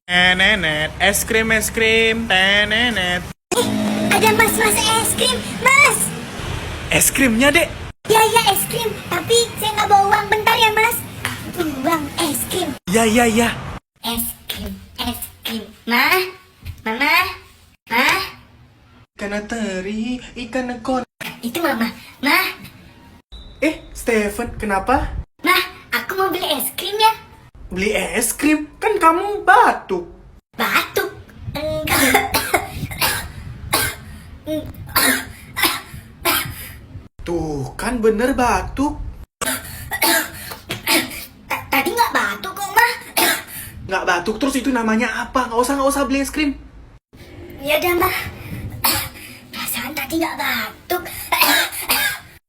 Nenet, es krim, tenenet. Ada mas es krim, mas. Es krimnya, Dek. Ya es krim, tapi saya nggak bawa uang. Bentar ya mas. Uang es krim. Ya. Es krim. Mama. Ikan teri, ikan nekon. Itu mama. Steven, kenapa? Aku mau beli es krim ya. Beli es krim? Kan kamu batuk. Batuk. Enggak. Tuh, kan bener batuk. Tadi nggak batuk kok mah. Nggak batuk terus itu namanya apa? Nggak usah beli es krim. Ya udah mah. Perasaan tadi nggak batuk.